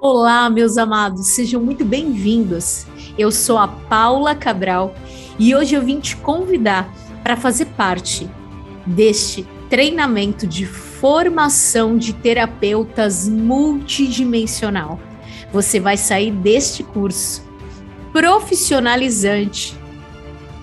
Olá, meus amados, sejam muito bem-vindos. Eu sou a Paula Cabral e hoje eu vim te convidar para fazer parte deste treinamento de formação de terapeutas multidimensional. Você vai sair deste curso profissionalizante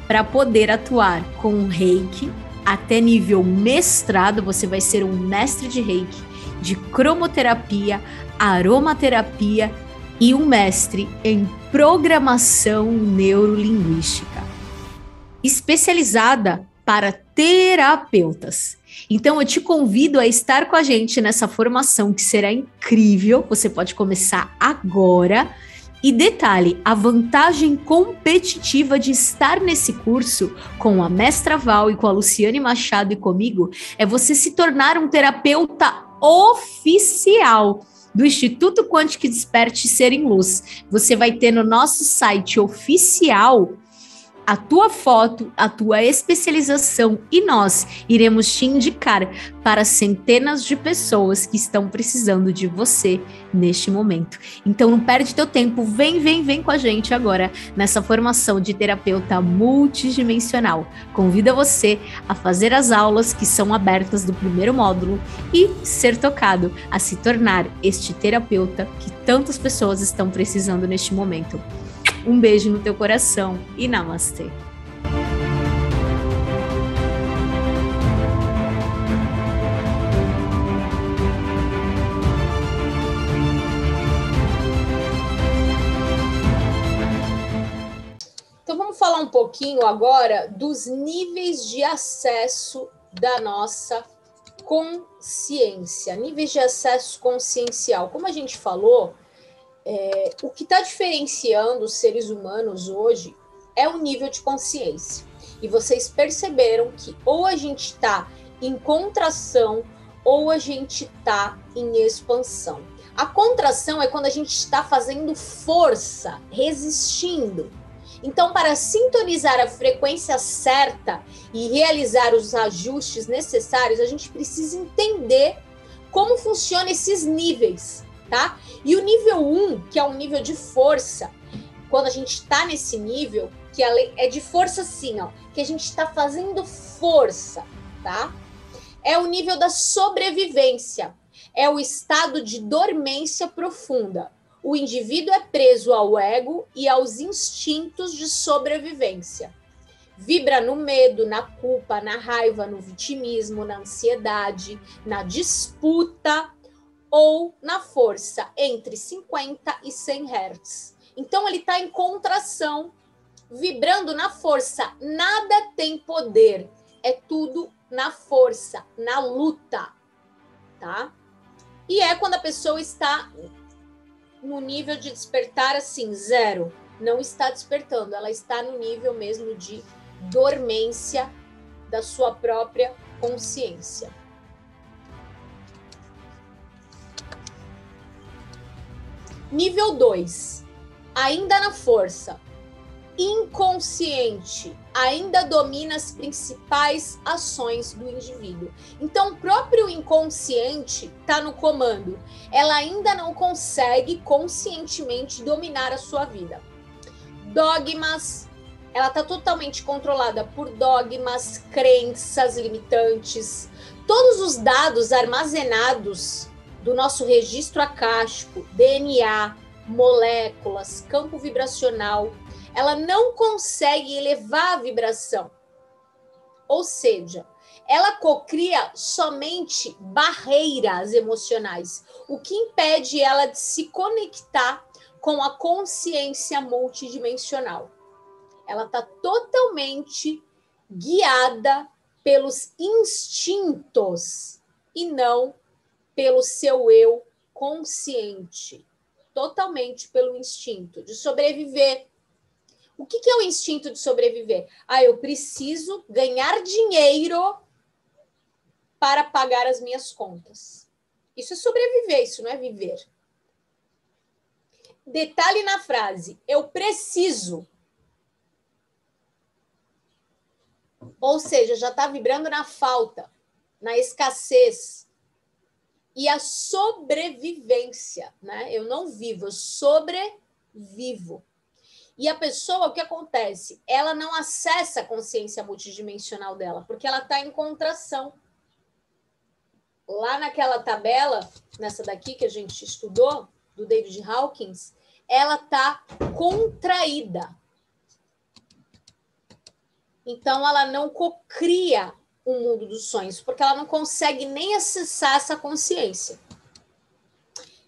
para poder atuar com o Reiki até nível mestrado. Você vai ser um mestre de Reiki, de cromoterapia, aromaterapia e um mestre em programação neurolinguística, especializada para terapeutas. Então, eu te convido a estar com a gente nessa formação que será incrível. Você pode começar agora. E detalhe, a vantagem competitiva de estar nesse curso com a Mestra Val e com a Luciane Machado e comigo é você se tornar um terapeuta oficial do Instituto Quântico Desperte Ser em Luz. Você vai ter no nosso site oficial a tua foto, a tua especialização e nós iremos te indicar para centenas de pessoas que estão precisando de você neste momento. Então não perde teu tempo, vem com a gente agora nessa formação de terapeuta multidimensional. Convido você a fazer as aulas que são abertas do primeiro módulo e ser tocado a se tornar este terapeuta que tantas pessoas estão precisando neste momento. Um beijo no teu coração e namastê. Então vamos falar um pouquinho agora dos níveis de acesso da nossa consciência, níveis de acesso consciencial. Como a gente falou, o que está diferenciando os seres humanos hoje é o nível de consciência. E vocês perceberam que ou a gente está em contração ou a gente está em expansão. A contração é quando a gente está fazendo força, resistindo. Então, para sintonizar a frequência certa e realizar os ajustes necessários, a gente precisa entender como funcionam esses níveis, tá? E o nível 1, que é um nível de força, quando a gente está nesse nível, que é de força assim, ó, que a gente está fazendo força, tá? É o nível da sobrevivência, é o estado de dormência profunda. O indivíduo é preso ao ego e aos instintos de sobrevivência. Vibra no medo, na culpa, na raiva, no vitimismo, na ansiedade, na disputa ou na força entre 50 e 100 Hz. Então ele está em contração, vibrando na força. Nada tem poder, é tudo na força, na luta, tá? E é quando a pessoa está no nível de despertar assim, zero. Não está despertando, ela está no nível mesmo de dormência da sua própria consciência. Nível 2, ainda na força, inconsciente, ainda domina as principais ações do indivíduo. Então, o próprio inconsciente está no comando. Ela ainda não consegue conscientemente dominar a sua vida. Dogmas, ela está totalmente controlada por dogmas, crenças limitantes, todos os dados armazenados do nosso registro acástico, DNA, moléculas, campo vibracional, ela não consegue elevar a vibração. Ou seja, ela cocria somente barreiras emocionais, o que impede ela de se conectar com a consciência multidimensional. Ela está totalmente guiada pelos instintos e não pelo seu eu consciente. Totalmente pelo instinto de sobreviver. O que é o instinto de sobreviver? Eu preciso ganhar dinheiro para pagar as minhas contas. Isso é sobreviver, isso não é viver. Detalhe na frase, eu preciso. Ou seja, já está vibrando na falta, na escassez. e a sobrevivência, né? Eu não vivo, eu sobrevivo. E a pessoa, o que acontece? Ela não acessa a consciência multidimensional dela, porque ela está em contração. Lá naquela tabela, nessa daqui que a gente estudou, do David Hawkins, ela está contraída. Então, ela não cocria o mundo dos sonhos, porque ela não consegue nem acessar essa consciência.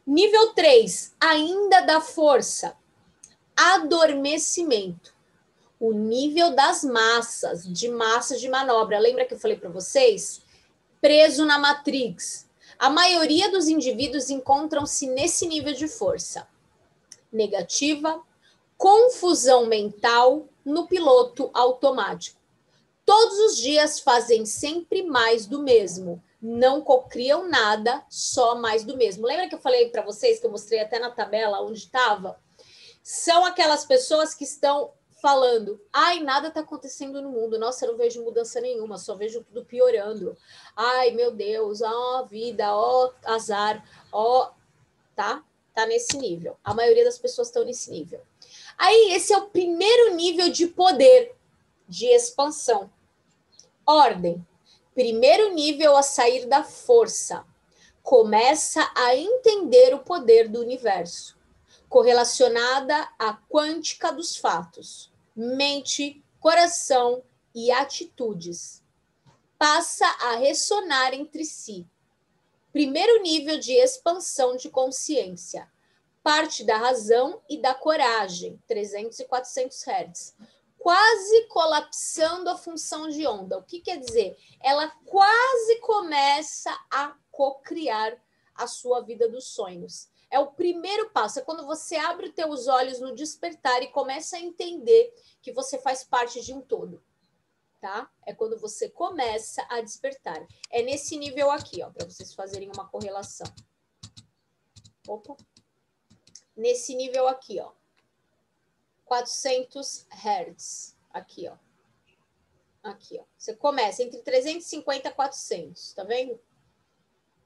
Nível 3, ainda da força. Adormecimento. O nível das massas de manobra. Lembra que eu falei para vocês? Preso na Matrix. A maioria dos indivíduos encontram-se nesse nível de força. Negativa, confusão mental no piloto automático. Todos os dias fazem sempre mais do mesmo. Não cocriam nada, só mais do mesmo. Lembra que eu falei para vocês, que eu mostrei até na tabela onde estava? São aquelas pessoas que estão falando, ai, nada está acontecendo no mundo, nossa, eu não vejo mudança nenhuma, só vejo tudo piorando. Ai, meu Deus, ó vida, ó azar, ó... Tá nesse nível. A maioria das pessoas estão nesse nível. Aí, esse é o primeiro nível de poder, de expansão. Ordem. Primeiro nível a sair da força. Começa a entender o poder do universo, correlacionada à quântica dos fatos, mente, coração e atitudes. Passa a ressonar entre si. Primeiro nível de expansão de consciência. Parte da razão e da coragem, 300 e 400 Hz. Quase colapsando a função de onda. O que quer dizer? Ela quase começa a cocriar a sua vida dos sonhos. É o primeiro passo, é quando você abre os teus olhos no despertar e começa a entender que você faz parte de um todo, tá? É quando você começa a despertar. É nesse nível aqui, ó, para vocês fazerem uma correlação. Opa. Nesse nível aqui, ó. 400 Hz. Aqui, ó. Aqui, ó. Você começa entre 350 e 400, tá vendo?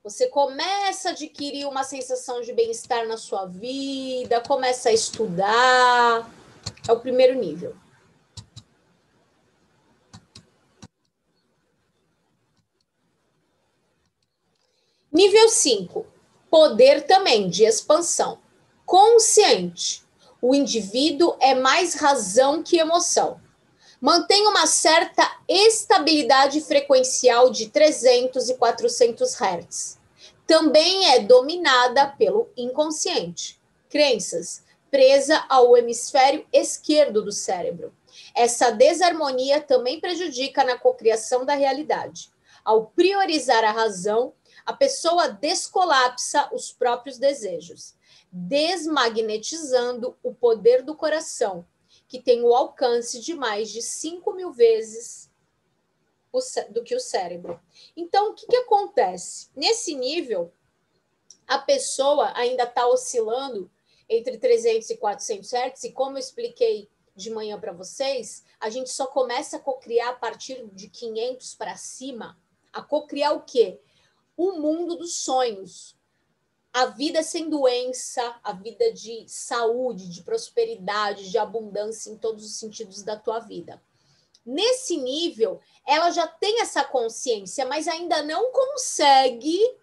Você começa a adquirir uma sensação de bem-estar na sua vida, começa a estudar. É o primeiro nível. Nível 5. Poder também de expansão. Consciente. O indivíduo é mais razão que emoção. Mantém uma certa estabilidade frequencial de 300 e 400 Hz. Também é dominada pelo inconsciente. Crenças, presa ao hemisfério esquerdo do cérebro. Essa desarmonia também prejudica na cocriação da realidade. Ao priorizar a razão, a pessoa descolapsa os próprios desejos, desmagnetizando o poder do coração, que tem o alcance de mais de 5.000 vezes do que o cérebro. Então, o que acontece? Nesse nível, a pessoa ainda está oscilando entre 300 e 400 Hz, e como eu expliquei de manhã para vocês, a gente só começa a cocriar a partir de 500 para cima. A cocriar o quê? O mundo dos sonhos. A vida sem doença, a vida de saúde, de prosperidade, de abundância em todos os sentidos da tua vida. Nesse nível, ela já tem essa consciência, mas ainda não consegue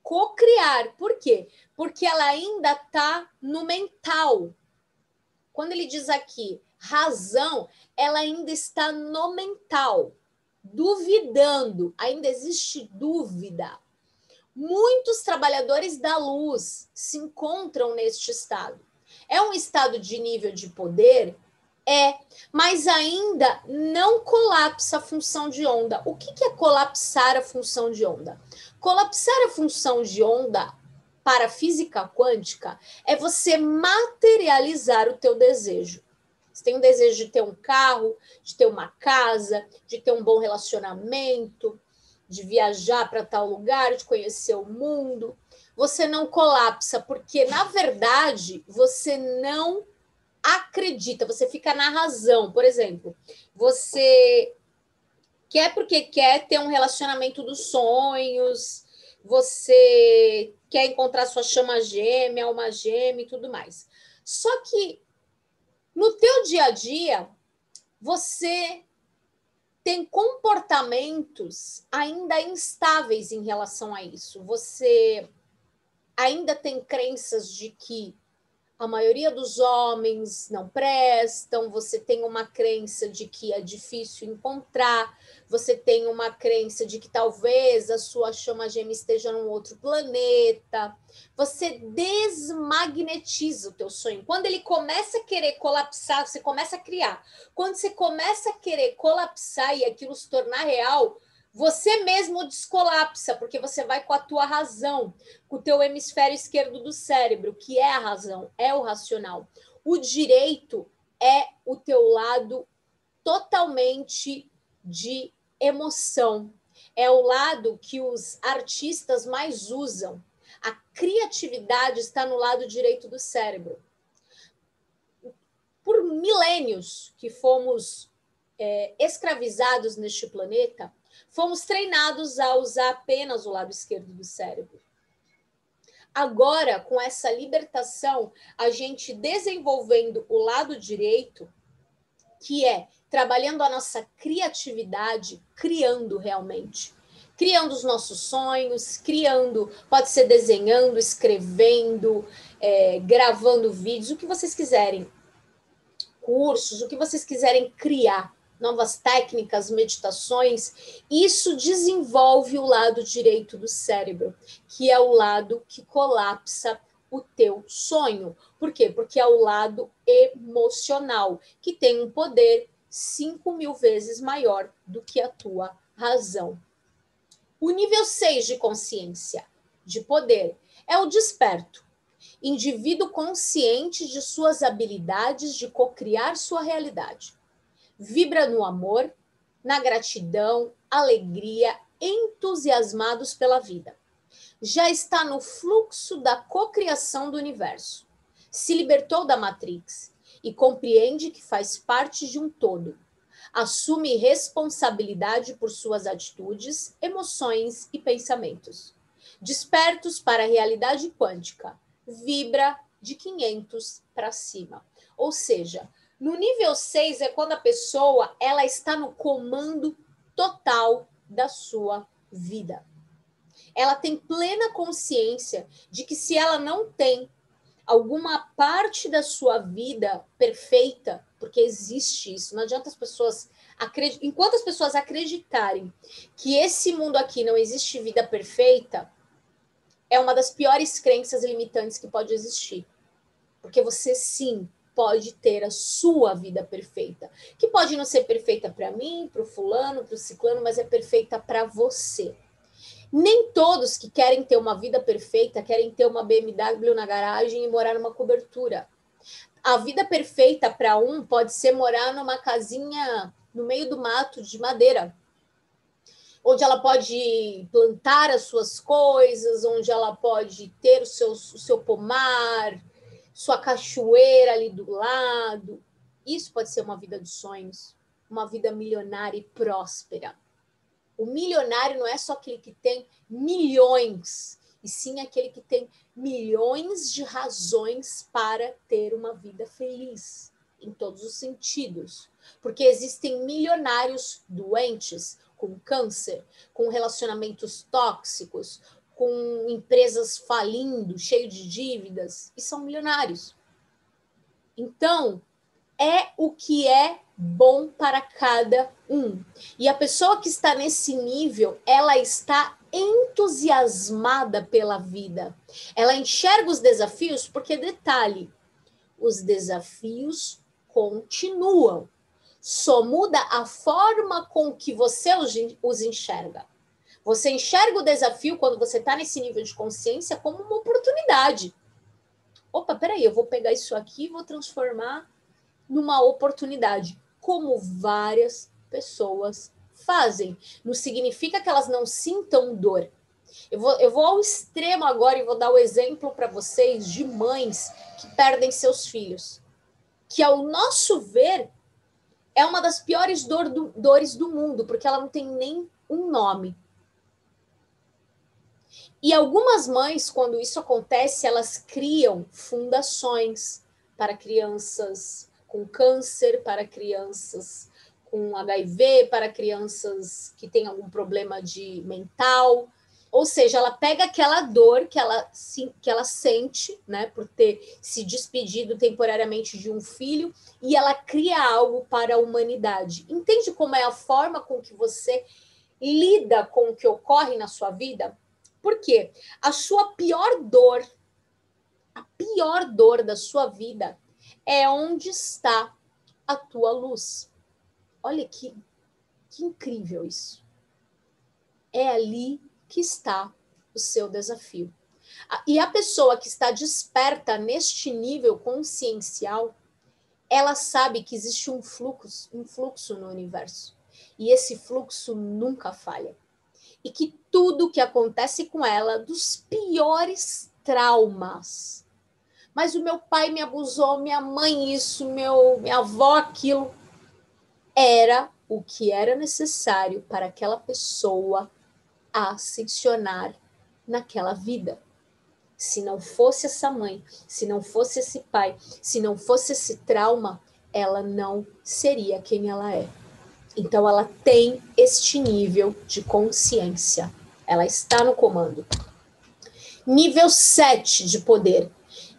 cocriar. Por quê? Porque ela ainda está no mental. Quando ele diz aqui razão, ela ainda está no mental. Duvidando, ainda existe dúvida. Muitos trabalhadores da luz se encontram neste estado. É um estado de nível de poder? É, mas ainda não colapsa a função de onda. O que é colapsar a função de onda? Colapsar a função de onda para a física quântica é você materializar o teu desejo. Você tem um desejo de ter um carro, de ter uma casa, de ter um bom relacionamento, de viajar para tal lugar, de conhecer o mundo. Você não colapsa, porque, na verdade, você não acredita, você fica na razão. Por exemplo, você Quer porque quer ter um relacionamento dos sonhos, você quer encontrar sua chama gêmea, alma gêmea e tudo mais. Só que no teu dia a dia, você tem comportamentos ainda instáveis em relação a isso. Você ainda tem crenças de que a maioria dos homens não prestam, você tem uma crença de que é difícil encontrar, você tem uma crença de que talvez a sua chama gêmea esteja num outro planeta. Você desmagnetiza o teu sonho. Quando ele começa a querer colapsar, você começa a criar. Quando você começa a querer colapsar e aquilo se tornar real, você mesmo descolapsa, porque você vai com a tua razão, com o teu hemisfério esquerdo do cérebro, que é a razão, é o racional. O direito é o teu lado totalmente de emoção. É o lado que os artistas mais usam. A criatividade está no lado direito do cérebro. Por milênios que fomos escravizados neste planeta, fomos treinados a usar apenas o lado esquerdo do cérebro. Agora, com essa libertação, a gente desenvolvendo o lado direito, que é trabalhando a nossa criatividade, criando realmente. Criando os nossos sonhos, criando, pode ser desenhando, escrevendo, gravando vídeos, o que vocês quiserem. Cursos, o que vocês quiserem criar. Novas técnicas, meditações, isso desenvolve o lado direito do cérebro, que é o lado que colapsa o teu sonho. Por quê? Porque é o lado emocional, que tem um poder 5.000 vezes maior do que a tua razão. O nível 6 de consciência, de poder, é o desperto. Indivíduo consciente de suas habilidades de cocriar sua realidade. Vibra no amor, na gratidão, alegria, entusiasmados pela vida. Já está no fluxo da cocriação do universo. Se libertou da Matrix e compreende que faz parte de um todo. Assume responsabilidade por suas atitudes, emoções e pensamentos. Despertos para a realidade quântica. Vibra de 500 para cima. Ou seja, no nível 6 é quando a pessoa ela está no comando total da sua vida. Ela tem plena consciência de que se ela não tem alguma parte da sua vida perfeita, porque existe isso, não adianta as pessoas enquanto as pessoas acreditarem que esse mundo aqui não existe vida perfeita, é uma das piores crenças limitantes que pode existir. Porque você sim pode ter a sua vida perfeita, que pode não ser perfeita para mim, para o fulano, para o ciclano, mas é perfeita para você. Nem todos que querem ter uma vida perfeita querem ter uma BMW na garagem e morar numa cobertura. A vida perfeita para um pode ser morar numa casinha no meio do mato de madeira, onde ela pode plantar as suas coisas, onde ela pode ter o seu pomar, sua cachoeira ali do lado. Isso pode ser uma vida de sonhos, uma vida milionária e próspera. O milionário não é só aquele que tem milhões, e sim aquele que tem milhões de razões para ter uma vida feliz, em todos os sentidos. Porque existem milionários doentes, com câncer, com relacionamentos tóxicos, com empresas falindo, cheio de dívidas, e são milionários. Então, é o que é bom para cada um. E a pessoa que está nesse nível, ela está entusiasmada pela vida. Ela enxerga os desafios, porque, detalhe, os desafios continuam. Só muda a forma com que você os enxerga. Você enxerga o desafio, quando você está nesse nível de consciência, como uma oportunidade. Opa, peraí, eu vou pegar isso aqui e vou transformar numa oportunidade, como várias pessoas fazem. Não significa que elas não sintam dor. Eu vou ao extremo agora e vou dar o exemplo para vocês de mães que perdem seus filhos. Que, ao nosso ver, é uma das piores dores do mundo, porque ela não tem nem um nome. E algumas mães, quando isso acontece, elas criam fundações para crianças com câncer, para crianças com HIV, para crianças que têm algum problema de mental. Ou seja, ela pega aquela dor que ela sente, né, por ter se despedido temporariamente de um filho, e ela cria algo para a humanidade. Entende como é a forma com que você lida com o que ocorre na sua vida? Por quê? A pior dor da sua vida é onde está a tua luz. Olha que incrível isso. É ali que está o seu desafio. E a pessoa que está desperta neste nível consciencial, ela sabe que existe um fluxo no universo. E esse fluxo nunca falha. E que tudo que acontece com ela, dos piores traumas. Mas o meu pai me abusou, minha mãe isso, minha avó aquilo. Era o que era necessário para aquela pessoa ascensionar naquela vida. Se não fosse essa mãe, se não fosse esse pai, se não fosse esse trauma, ela não seria quem ela é. Então ela tem este nível de consciência. Ela está no comando. Nível 7 de poder.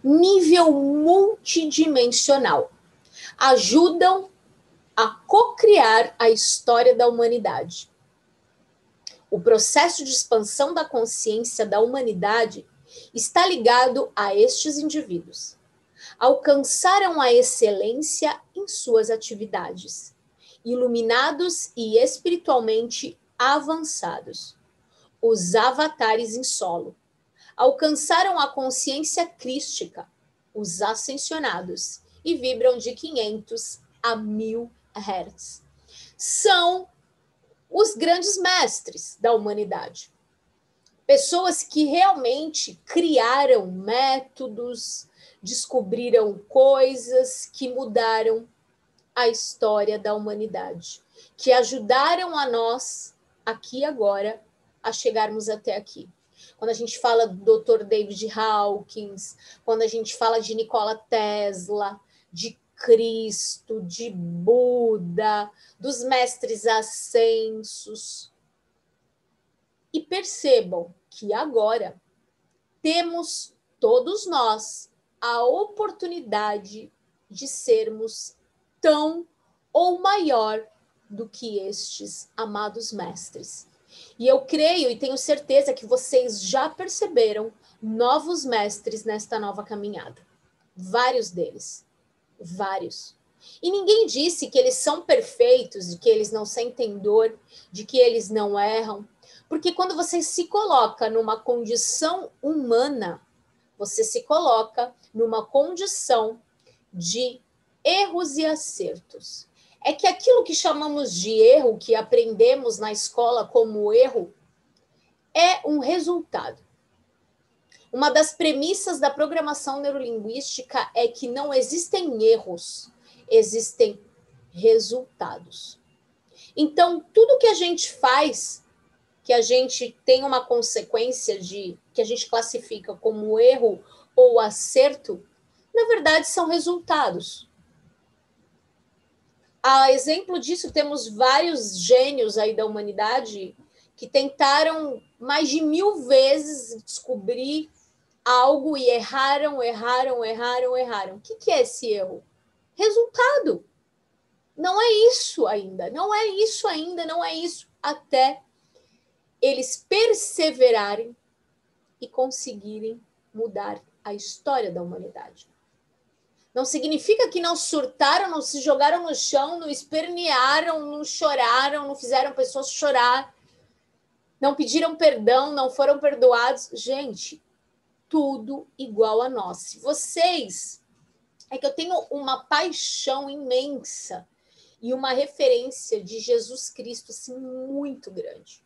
Nível multidimensional. Ajudam a co-criar a história da humanidade. O processo de expansão da consciência da humanidade está ligado a estes indivíduos. Alcançaram a excelência em suas atividades, iluminados e espiritualmente avançados. Os avatares em solo alcançaram a consciência crística, os ascensionados, e vibram de 500 a 1000 Hz. São os grandes mestres da humanidade. Pessoas que realmente criaram métodos, descobriram coisas que mudaram a história da humanidade, que ajudaram a nós, aqui e agora, a chegarmos até aqui. Quando a gente fala do Dr. David Hawkins, quando a gente fala de Nikola Tesla, de Cristo, de Buda, dos mestres ascensos. E percebam que agora temos todos nós a oportunidade de sermos tão ou maior do que estes amados mestres. E eu creio e tenho certeza que vocês já perceberam novos mestres nesta nova caminhada. Vários deles. Vários. E ninguém disse que eles são perfeitos, de que eles não sentem dor, de que eles não erram. Porque quando você se coloca numa condição humana, você se coloca numa condição de erros e acertos. É que aquilo que chamamos de erro, que aprendemos na escola como erro, é um resultado. Uma das premissas da programação neurolinguística é que não existem erros, existem resultados. Então, tudo que a gente faz, que a gente tem uma consequência de que a gente classifica como erro ou acerto, na verdade são resultados. A exemplo disso, temos vários gênios aí da humanidade que tentaram mais de 1000 vezes descobrir algo e erraram. O que é esse erro? Resultado. Não é isso ainda, não é isso, até eles perseverarem e conseguirem mudar a história da humanidade. Não significa que não surtaram, não se jogaram no chão, não espernearam, não choraram, não fizeram pessoas chorar, não pediram perdão, não foram perdoados. Gente, tudo igual a nós. Se vocês... É que eu tenho uma paixão imensa e uma referência de Jesus Cristo assim, muito grande.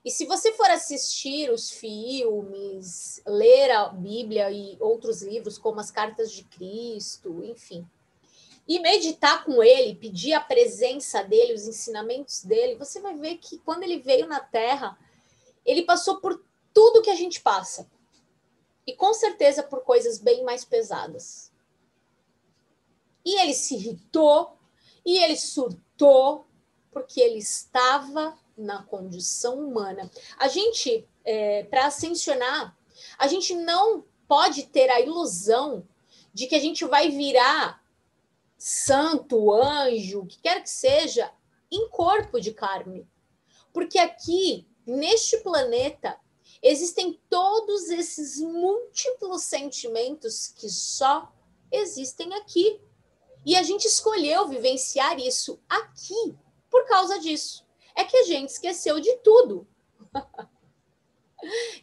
E se você for assistir os filmes, ler a Bíblia e outros livros, como as Cartas de Cristo, enfim, e meditar com ele, pedir a presença dele, os ensinamentos dele, você vai ver que quando ele veio na Terra, ele passou por tudo que a gente passa. E com certeza por coisas bem mais pesadas. E ele se irritou, e ele surtou, porque ele estava na condição humana. A gente, para ascensionar, a gente não pode ter a ilusão de que a gente vai virar santo, anjo, o que quer que seja, em corpo de carne. Porque aqui, neste planeta, existem todos esses múltiplos sentimentos que só existem aqui. E a gente escolheu vivenciar isso aqui por causa disso. É que a gente esqueceu de tudo.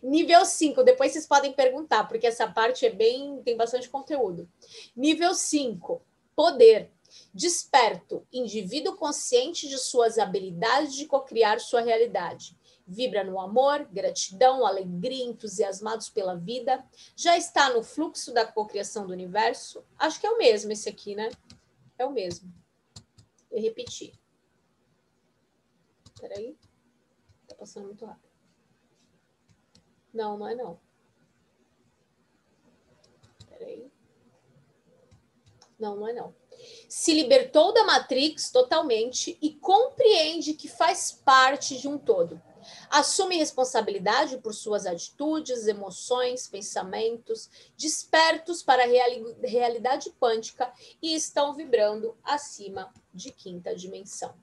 Nível 5, depois vocês podem perguntar, porque essa parte tem bastante conteúdo. Nível 5, poder. Desperto, indivíduo consciente de suas habilidades de cocriar sua realidade. Vibra no amor, gratidão, alegria, entusiasmados pela vida. Já está no fluxo da cocriação do universo. Acho que é o mesmo esse aqui, né? É o mesmo. Eu repeti. Peraí. Tá passando muito rápido. Não, não é não. Peraí. Não, não é não. Se libertou da Matrix totalmente e compreende que faz parte de um todo. Assume responsabilidade por suas atitudes, emoções, pensamentos, despertos para a realidade quântica e estão vibrando acima de quinta dimensão.